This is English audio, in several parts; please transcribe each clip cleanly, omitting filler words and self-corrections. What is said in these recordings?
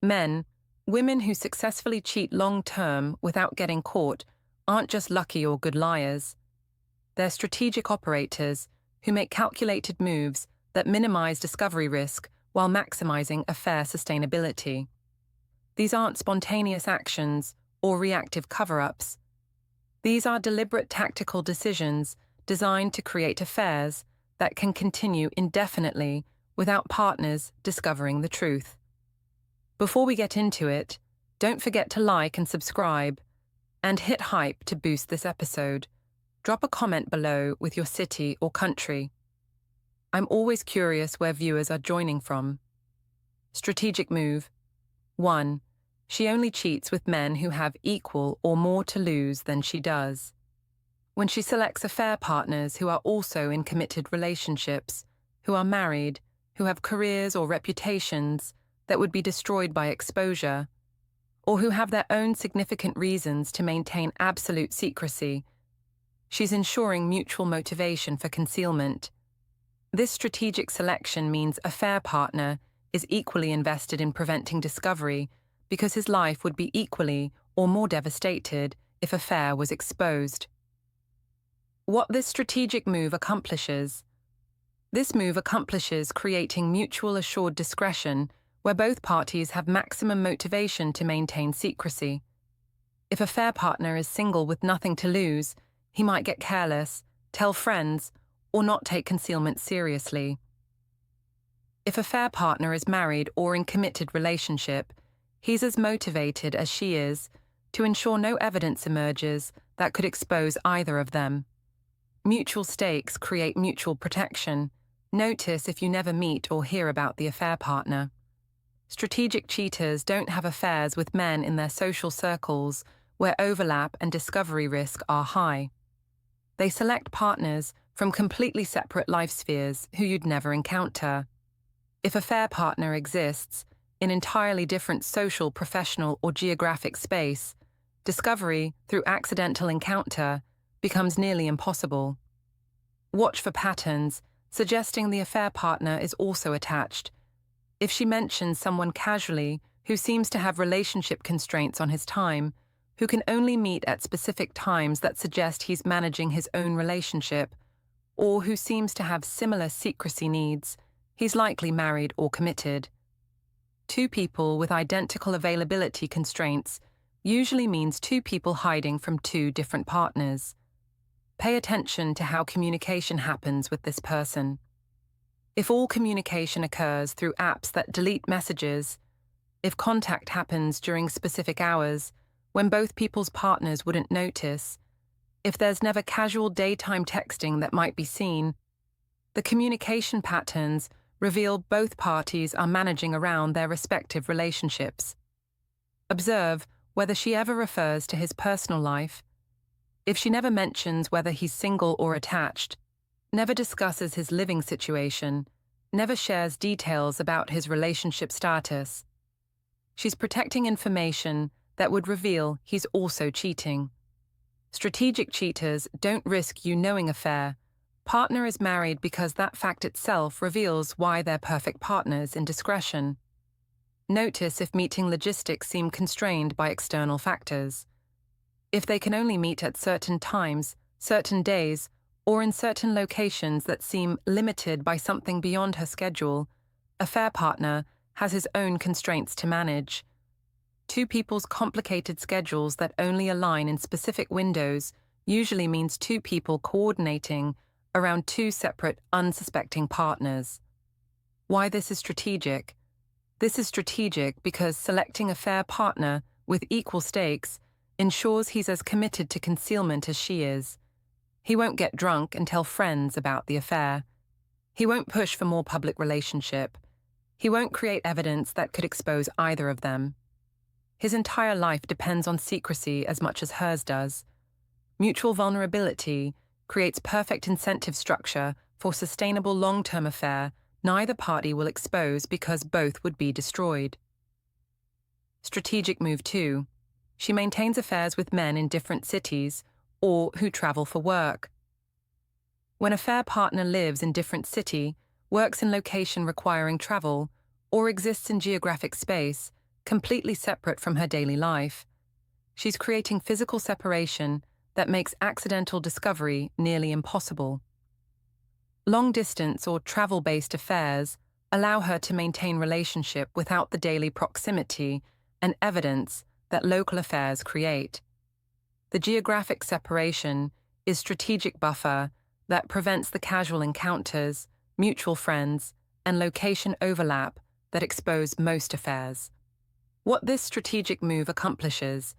Men, women who successfully cheat long-term without getting caught aren't just lucky or good liars. They're strategic operators who make calculated moves that minimize discovery risk while maximizing affair sustainability. These aren't spontaneous actions or reactive cover-ups. These are deliberate tactical decisions designed to create affairs that can continue indefinitely without partners discovering the truth. Before we get into it, don't forget to like and subscribe, and hit hype to boost this episode. Drop a comment below with your city or country. I'm always curious where viewers are joining from. Strategic move. 1. She only cheats with men who have equal or more to lose than she does. When she selects affair partners who are also in committed relationships, who are married, who have careers or reputations that would be destroyed by exposure, or who have their own significant reasons to maintain absolute secrecy, she's ensuring mutual motivation for concealment. This strategic selection means a affair partner is equally invested in preventing discovery because his life would be equally or more devastated if affair was exposed. What this strategic move accomplishes. This move accomplishes creating mutual assured discretion where both parties have maximum motivation to maintain secrecy. If a affair partner is single with nothing to lose, he might get careless, tell friends, or not take concealment seriously. If a affair partner is married or in committed relationship, he's as motivated as she is to ensure no evidence emerges that could expose either of them. Mutual stakes create mutual protection. Notice if you never meet or hear about the affair partner. Strategic cheaters don't have affairs with men in their social circles where overlap and discovery risk are high. They select partners from completely separate life spheres who you'd never encounter. If a affair partner exists in entirely different social, professional, or geographic space, discovery through accidental encounter becomes nearly impossible. Watch for patterns suggesting the affair partner is also attached. If she mentions someone casually who seems to have relationship constraints on his time, who can only meet at specific times that suggest he's managing his own relationship, or who seems to have similar secrecy needs, he's likely married or committed. Two people with identical availability constraints usually means two people hiding from two different partners. Pay attention to how communication happens with this person. If all communication occurs through apps that delete messages, if contact happens during specific hours when both people's partners wouldn't notice, if there's never casual daytime texting that might be seen, the communication patterns reveal both parties are managing around their respective relationships. Observe whether she ever refers to his personal life. If she never mentions whether he's single or attached, never discusses his living situation, never shares details about his relationship status, she's protecting information that would reveal he's also cheating. Strategic cheaters don't risk you knowing affair. Partner is married because that fact itself reveals why they're perfect partners in discretion. Notice if meeting logistics seem constrained by external factors. If they can only meet at certain times, certain days, or in certain locations that seem limited by something beyond her schedule, a affair partner has his own constraints to manage. Two people's complicated schedules that only align in specific windows usually means two people coordinating around two separate, unsuspecting partners. Why this is strategic? This is strategic because selecting a fair partner with equal stakes ensures he's as committed to concealment as she is. He won't get drunk and tell friends about the affair. He won't push for more public relationship. He won't create evidence that could expose either of them. His entire life depends on secrecy as much as hers does. Mutual vulnerability creates perfect incentive structure for sustainable long-term affair neither party will expose because both would be destroyed. Strategic move 2. She maintains affairs with men in different cities or who travel for work. When a fair partner lives in different city, works in location requiring travel, or exists in geographic space, completely separate from her daily life. She's creating physical separation that makes accidental discovery nearly impossible. Long-distance or travel-based affairs allow her to maintain relationship without the daily proximity and evidence that local affairs create. The geographic separation is strategic buffer that prevents the casual encounters, mutual friends, and location overlap that expose most affairs. What this strategic move accomplishes?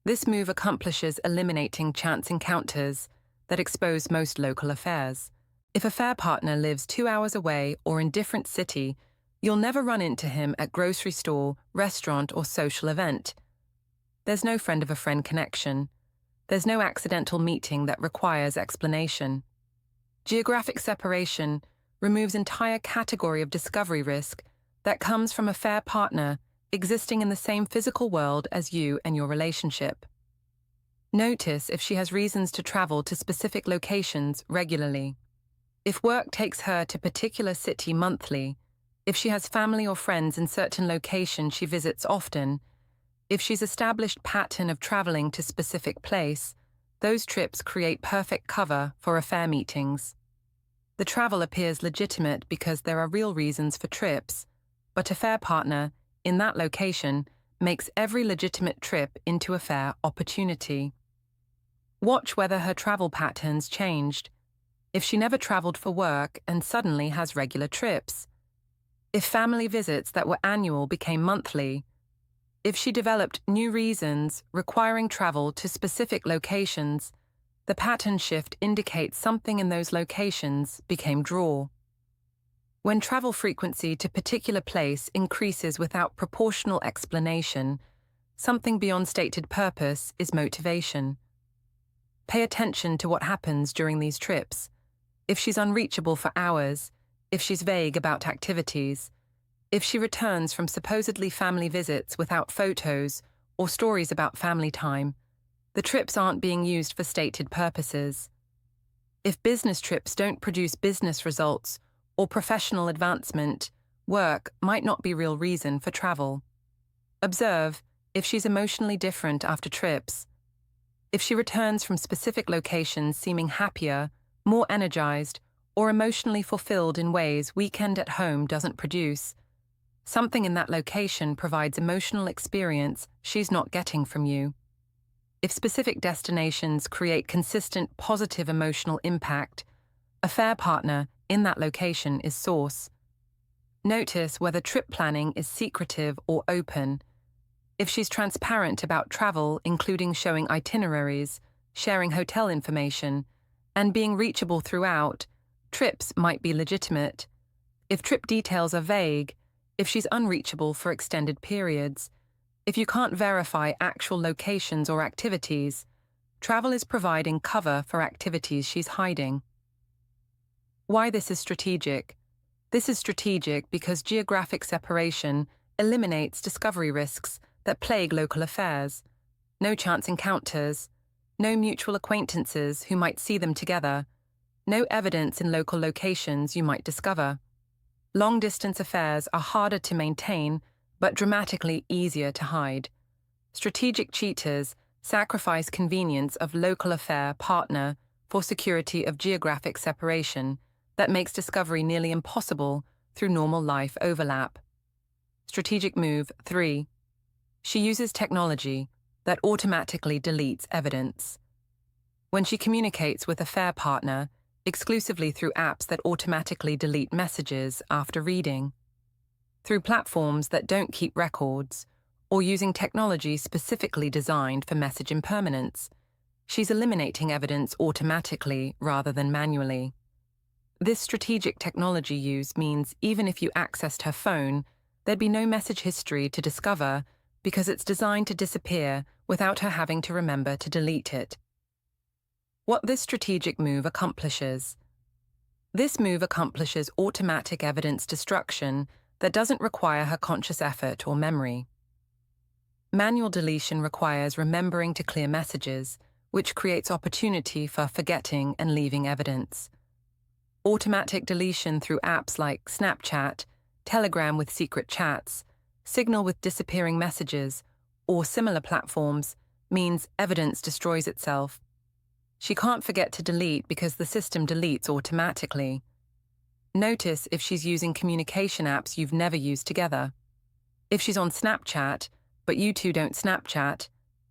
This move accomplishes eliminating chance encounters that expose most local affairs. If a affair partner lives 2 hours away or in different city, you'll never run into him at grocery store, restaurant, or social event. There's no friend of a friend connection. There's no accidental meeting that requires explanation. Geographic separation removes entire category of discovery risk that comes from a affair partner existing in the same physical world as you and your relationship. Notice if she has reasons to travel to specific locations regularly. If work takes her to a particular city monthly, if she has family or friends in certain locations she visits often, if she's established pattern of traveling to specific place, those trips create perfect cover for affair meetings. The travel appears legitimate because there are real reasons for trips, but affair partner, in that location, makes every legitimate trip into affair opportunity. Watch whether her travel patterns changed. If she never traveled for work and suddenly has regular trips. If family visits that were annual became monthly. If she developed new reasons requiring travel to specific locations, the pattern shift indicates something in those locations became draw. When travel frequency to particular place increases without proportional explanation, something beyond stated purpose is motivation. Pay attention to what happens during these trips. If she's unreachable for hours, if she's vague about activities, if she returns from supposedly family visits without photos or stories about family time, the trips aren't being used for stated purposes. If business trips don't produce business results or professional advancement, work might not be real reason for travel. Observe if she's emotionally different after trips. If she returns from specific locations seeming happier, more energized, or emotionally fulfilled in ways weekend at home doesn't produce, something in that location provides emotional experience she's not getting from you. If specific destinations create consistent positive emotional impact, a affair partner in that location is source. Notice whether trip planning is secretive or open. If she's transparent about travel, including showing itineraries, sharing hotel information, and being reachable throughout, trips might be legitimate. If trip details are vague, if she's unreachable for extended periods, if you can't verify actual locations or activities, travel is providing cover for activities she's hiding. Why this is strategic? This is strategic because geographic separation eliminates discovery risks that plague local affairs. No chance encounters, no mutual acquaintances who might see them together, no evidence in local locations you might discover. Long-distance affairs are harder to maintain, but dramatically easier to hide. Strategic cheaters sacrifice convenience of local affair partner for security of geographic separation that makes discovery nearly impossible through normal life overlap. Strategic move 3. She uses technology that automatically deletes evidence. When she communicates with a affair partner, exclusively through apps that automatically delete messages after reading, through platforms that don't keep records, or using technology specifically designed for message impermanence, she's eliminating evidence automatically rather than manually. This strategic technology use means even if you accessed her phone, there'd be no message history to discover because it's designed to disappear without her having to remember to delete it. What this strategic move accomplishes. This move accomplishes automatic evidence destruction that doesn't require her conscious effort or memory. Manual deletion requires remembering to clear messages, which creates opportunity for forgetting and leaving evidence. Automatic deletion through apps like Snapchat, Telegram with secret chats, Signal with disappearing messages, or similar platforms, means evidence destroys itself. She can't forget to delete because the system deletes automatically. Notice if she's using communication apps you've never used together. If she's on Snapchat, but you two don't Snapchat.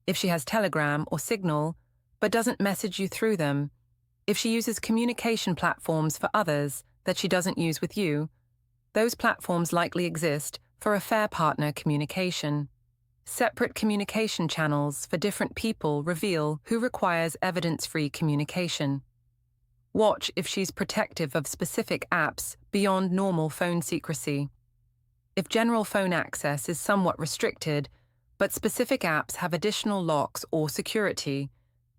If she has Telegram or Signal, but doesn't message you through them. If she uses communication platforms for others that she doesn't use with you, those platforms likely exist for affair partner communication. Separate communication channels for different people reveal who requires evidence-free communication. Watch if she's protective of specific apps beyond normal phone secrecy. If general phone access is somewhat restricted, but specific apps have additional locks or security,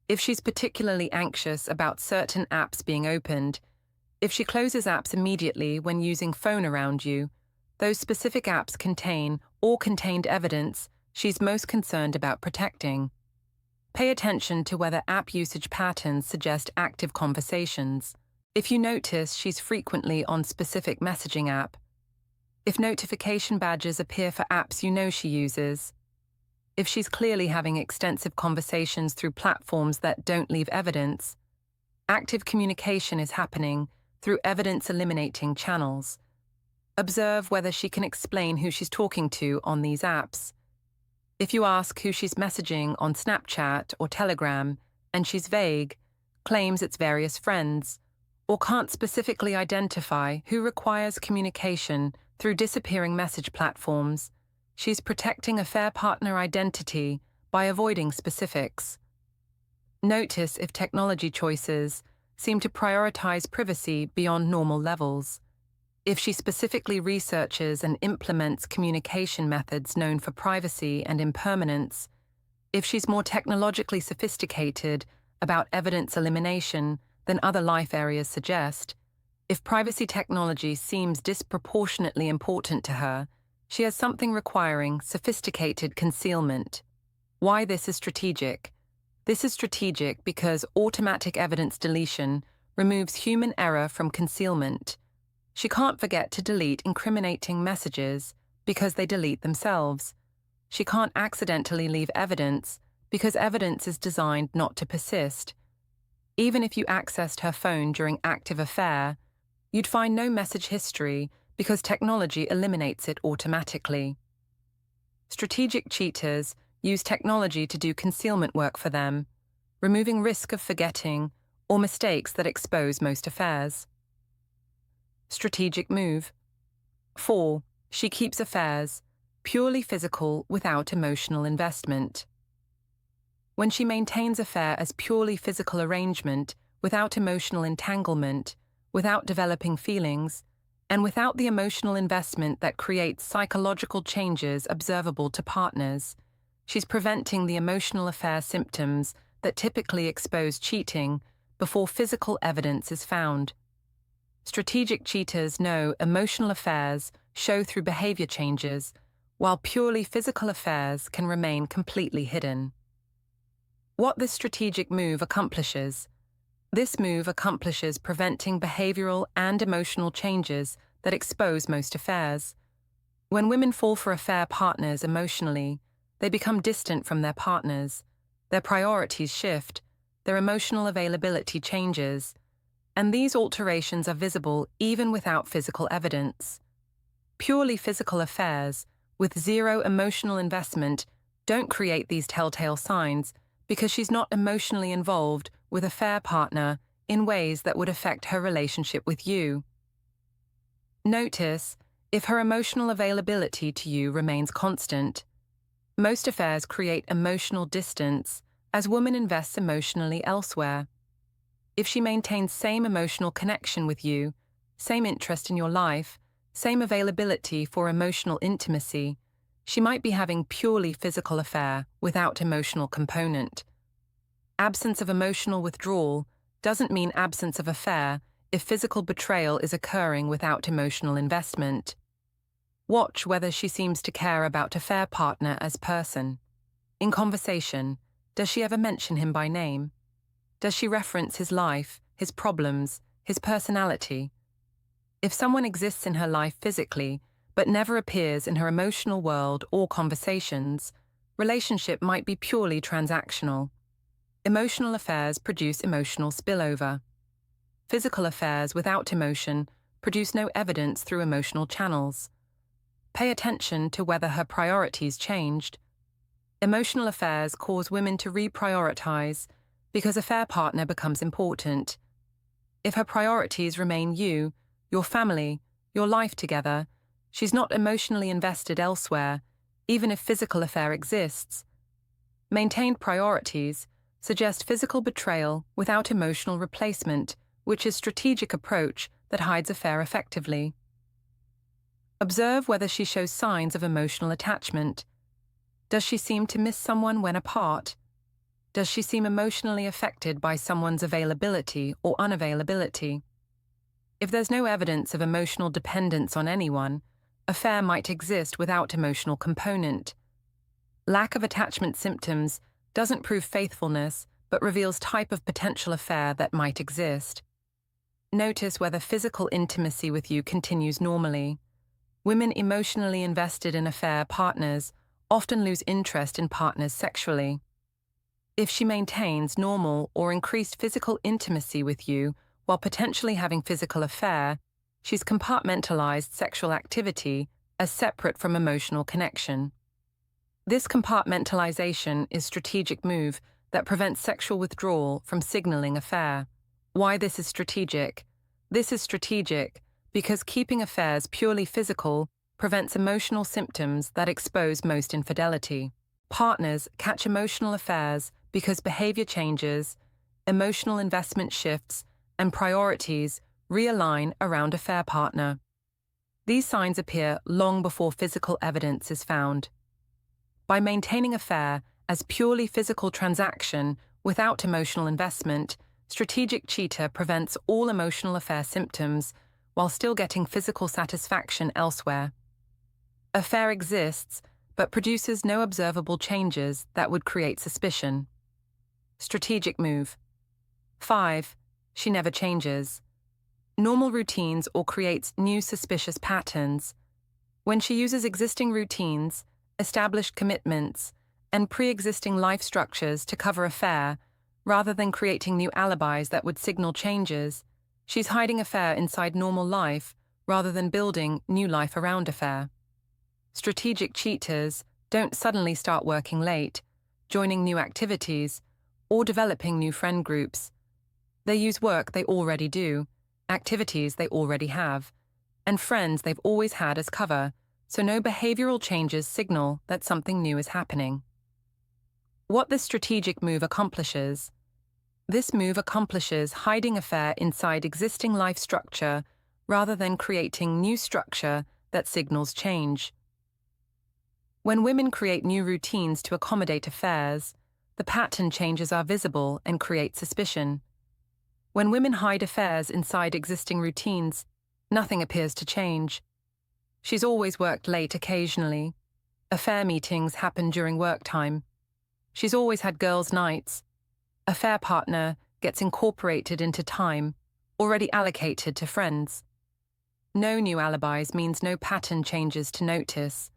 if she's particularly anxious about certain apps being opened, if she closes apps immediately when using phone around you, those specific apps contain or contained evidence she's most concerned about protecting. Pay attention to whether app usage patterns suggest active conversations. If you notice she's frequently on specific messaging app, if notification badges appear for apps you know she uses, if she's clearly having extensive conversations through platforms that don't leave evidence, active communication is happening through evidence-eliminating channels. Observe whether she can explain who she's talking to on these apps. If you ask who she's messaging on Snapchat or Telegram and she's vague, claims it's various friends, or can't specifically identify who requires communication through disappearing message platforms, she's protecting affair partner identity by avoiding specifics. Notice if technology choices seem to prioritize privacy beyond normal levels. If she specifically researches and implements communication methods known for privacy and impermanence, if she's more technologically sophisticated about evidence elimination than other life areas suggest, if privacy technology seems disproportionately important to her, she has something requiring sophisticated concealment. Why this is strategic? This is strategic because automatic evidence deletion removes human error from concealment. She can't forget to delete incriminating messages because they delete themselves. She can't accidentally leave evidence because evidence is designed not to persist. Even if you accessed her phone during active affair, you'd find no message history because technology eliminates it automatically. Strategic cheaters use technology to do concealment work for them, removing risk of forgetting or mistakes that expose most affairs. Strategic move. 4. She keeps affairs purely physical without emotional investment. When she maintains affair as purely physical arrangement without emotional entanglement, without developing feelings, and without the emotional investment that creates psychological changes observable to partners, she's preventing the emotional affair symptoms that typically expose cheating before physical evidence is found. Strategic cheaters know emotional affairs show through behavior changes, while purely physical affairs can remain completely hidden. What this strategic move accomplishes? This move accomplishes preventing behavioral and emotional changes that expose most affairs. When women fall for affair partners emotionally, they become distant from their partners, their priorities shift, their emotional availability changes, and these alterations are visible even without physical evidence. Purely physical affairs, with zero emotional investment, don't create these telltale signs because she's not emotionally involved with a affair partner in ways that would affect her relationship with you. Notice if her emotional availability to you remains constant. Most affairs create emotional distance as woman invests emotionally elsewhere. If she maintains same emotional connection with you, same interest in your life, same availability for emotional intimacy, she might be having purely physical affair without emotional component. Absence of emotional withdrawal doesn't mean absence of affair if physical betrayal is occurring without emotional investment. Watch whether she seems to care about affair partner as person. In conversation, does she ever mention him by name? Does she reference his life, his problems, his personality? If someone exists in her life physically, but never appears in her emotional world or conversations, relationship might be purely transactional. Emotional affairs produce emotional spillover. Physical affairs without emotion produce no evidence through emotional channels. Pay attention to whether her priorities changed. Emotional affairs cause women to reprioritize because a fair partner becomes important. If her priorities remain you, your family, your life together, she's not emotionally invested elsewhere, even if physical affair exists. Maintained priorities suggest physical betrayal without emotional replacement, which is strategic approach that hides affair effectively. Observe whether she shows signs of emotional attachment. Does she seem to miss someone when apart? Does she seem emotionally affected by someone's availability or unavailability? If there's no evidence of emotional dependence on anyone, affair might exist without emotional component. Lack of attachment symptoms doesn't prove faithfulness, but reveals type of potential affair that might exist. Notice whether physical intimacy with you continues normally. Women emotionally invested in affair partners often lose interest in partners sexually. If she maintains normal or increased physical intimacy with you while potentially having physical affair, she's compartmentalized sexual activity as separate from emotional connection. This compartmentalization is a strategic move that prevents sexual withdrawal from signaling affair. Why this is strategic? This is strategic because keeping affairs purely physical prevents emotional symptoms that expose most infidelity. Partners catch emotional affairs because behavior changes, emotional investment shifts, and priorities realign around a fair partner. These signs appear long before physical evidence is found. By maintaining affair as purely physical transaction without emotional investment, strategic cheater prevents all emotional affair symptoms while still getting physical satisfaction elsewhere. Affair exists, but produces no observable changes that would create suspicion. Strategic move. 5. She never changes. Normal routines or creates new suspicious patterns. When she uses existing routines, established commitments, and pre-existing life structures to cover affair, rather than creating new alibis that would signal changes, she's hiding affair inside normal life rather than building new life around affair. Strategic cheaters don't suddenly start working late, joining new activities, or developing new friend groups. They use work they already do, activities they already have, and friends they've always had as cover, so no behavioral changes signal that something new is happening. What this strategic move accomplishes? This move accomplishes hiding affair inside existing life structure rather than creating new structure that signals change. When women create new routines to accommodate affairs, the pattern changes are visible and create suspicion. When women hide affairs inside existing routines, nothing appears to change. She's always worked late occasionally. Affair meetings happen during work time. She's always had girls' nights. Affair partner gets incorporated into time, already allocated to friends. No new alibis means no pattern changes to notice.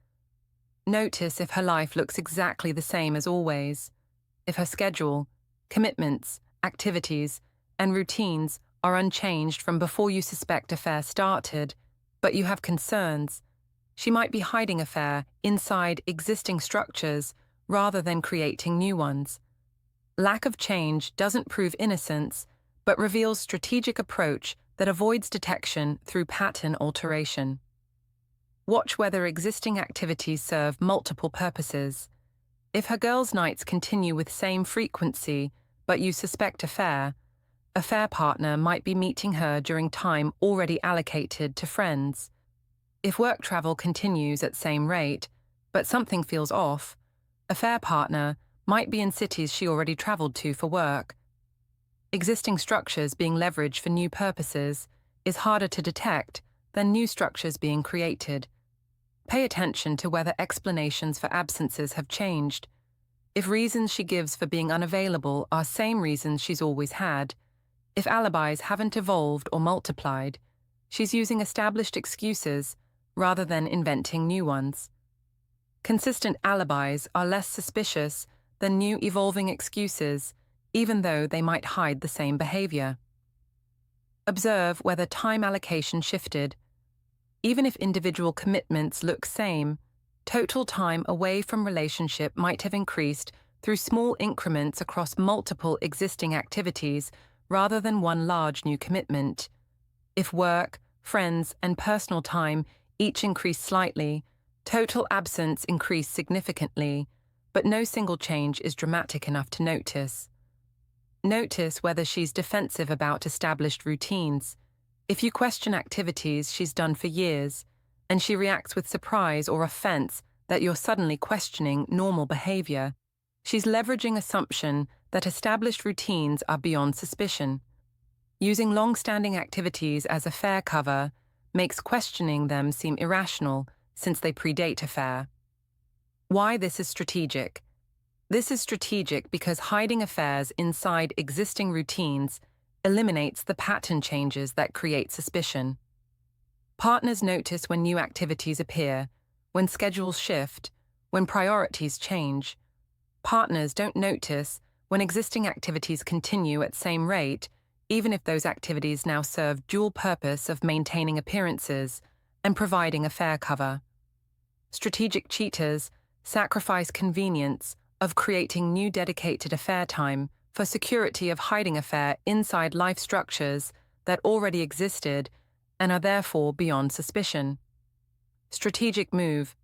Notice if her life looks exactly the same as always. If her schedule, commitments, activities, and routines are unchanged from before you suspect affair started, but you have concerns, she might be hiding affair inside existing structures rather than creating new ones. Lack of change doesn't prove innocence, but reveals strategic approach that avoids detection through pattern alteration. Watch whether existing activities serve multiple purposes. If her girls' nights continue with same frequency, but you suspect affair partner might be meeting her during time already allocated to friends. If work travel continues at same rate, but something feels off, affair partner might be in cities she already traveled to for work. Existing structures being leveraged for new purposes is harder to detect than new structures being created. Pay attention to whether explanations for absences have changed. If reasons she gives for being unavailable are same reasons she's always had, if alibis haven't evolved or multiplied, she's using established excuses rather than inventing new ones. Consistent alibis are less suspicious than new evolving excuses, even though they might hide the same behavior. Observe whether time allocation shifted. Even if individual commitments look same, total time away from relationship might have increased through small increments across multiple existing activities rather than one large new commitment. If work, friends, and personal time each increase slightly, total absence increased significantly, but no single change is dramatic enough to notice. Notice whether she's defensive about established routines. If you question activities she's done for years, and she reacts with surprise or offense that you're suddenly questioning normal behavior, she's leveraging assumption that established routines are beyond suspicion. Using long-standing activities as a fair cover makes questioning them seem irrational since they predate affair. Why this is strategic? This is strategic because hiding affairs inside existing routines eliminates the pattern changes that create suspicion. Partners notice when new activities appear, when schedules shift, when priorities change. Partners don't notice when existing activities continue at same rate, even if those activities now serve dual purpose of maintaining appearances and providing a fair cover. Strategic cheaters sacrifice convenience of creating new dedicated affair time for security of hiding affair inside life structures that already existed and are therefore beyond suspicion. Strategic move.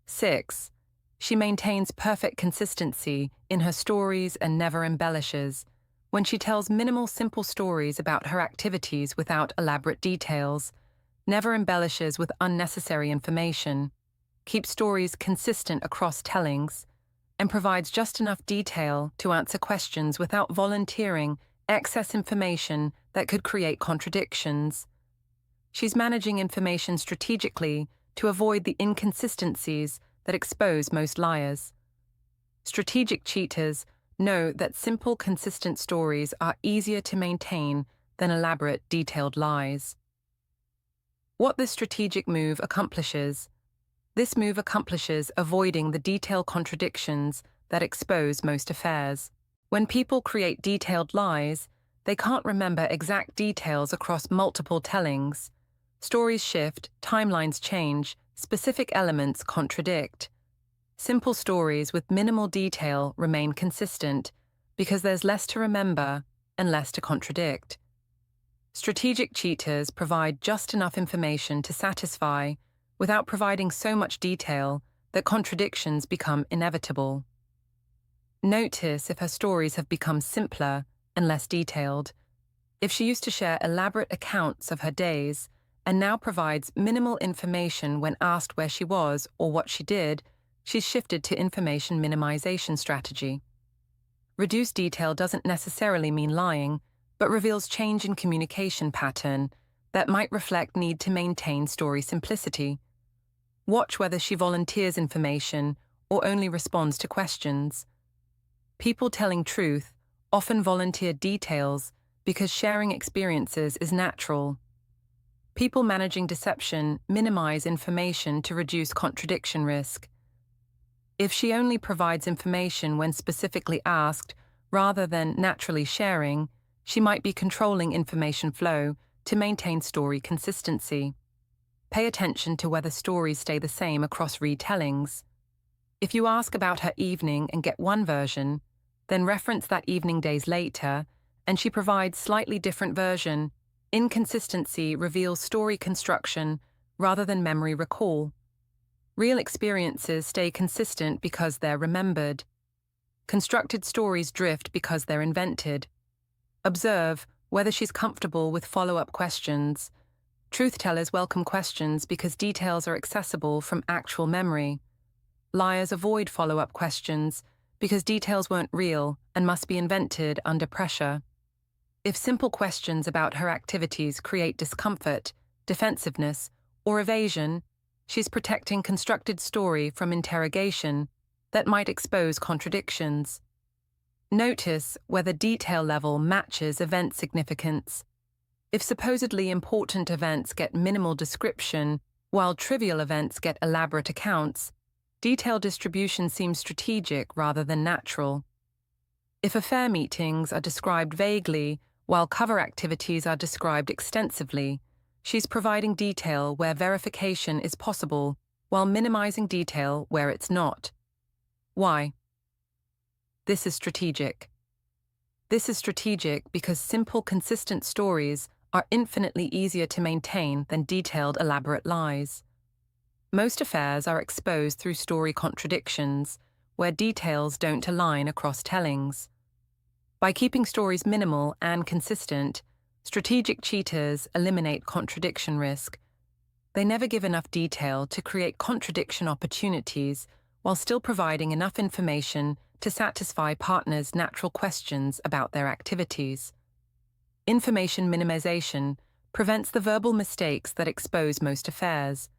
6. She maintains perfect consistency in her stories and never embellishes. When she tells minimal simple stories about her activities without elaborate details, never embellishes with unnecessary information, keeps stories consistent across tellings, and provides just enough detail to answer questions without volunteering excess information that could create contradictions. She's managing information strategically to avoid the inconsistencies that expose most liars. Strategic cheaters know that simple, consistent stories are easier to maintain than elaborate, detailed lies. What this strategic move accomplishes. This move accomplishes avoiding the detailed contradictions that expose most affairs. When people create detailed lies, they can't remember exact details across multiple tellings. Stories shift, timelines change, specific elements contradict. Simple stories with minimal detail remain consistent because there's less to remember and less to contradict. Strategic cheaters provide just enough information to satisfy without providing so much detail that contradictions become inevitable. Notice if her stories have become simpler and less detailed. If she used to share elaborate accounts of her days and now provides minimal information when asked where she was or what she did, she's shifted to information minimization strategy. Reduced detail doesn't necessarily mean lying, but reveals change in communication pattern that might reflect need to maintain story simplicity. Watch whether she volunteers information or only responds to questions. People telling truth often volunteer details because sharing experiences is natural. People managing deception minimize information to reduce contradiction risk. If she only provides information when specifically asked rather than naturally sharing, she might be controlling information flow to maintain story consistency. Pay attention to whether stories stay the same across retellings. If you ask about her evening and get one version, then reference that evening days later, and she provides slightly different version, inconsistency reveals story construction rather than memory recall. Real experiences stay consistent because they're remembered. Constructed stories drift because they're invented. Observe whether she's comfortable with follow-up questions. Truth-tellers welcome questions because details are accessible from actual memory. Liars avoid follow-up questions because details weren't real and must be invented under pressure. If simple questions about her activities create discomfort, defensiveness, or evasion, she's protecting constructed story from interrogation that might expose contradictions. Notice whether detail level matches event significance. If supposedly important events get minimal description, While trivial events get elaborate accounts, detail distribution seems strategic rather than natural. If affair meetings are described vaguely, while cover activities are described extensively, she's providing detail where verification is possible, while minimizing detail where it's not. Why? This is strategic. This is strategic because simple, consistent stories are infinitely easier to maintain than detailed, elaborate lies. Most affairs are exposed through story contradictions, where details don't align across tellings. By keeping stories minimal and consistent, strategic cheaters eliminate contradiction risk. They never give enough detail to create contradiction opportunities while still providing enough information to satisfy partners' natural questions about their activities. Information minimization prevents the verbal mistakes that expose most affairs.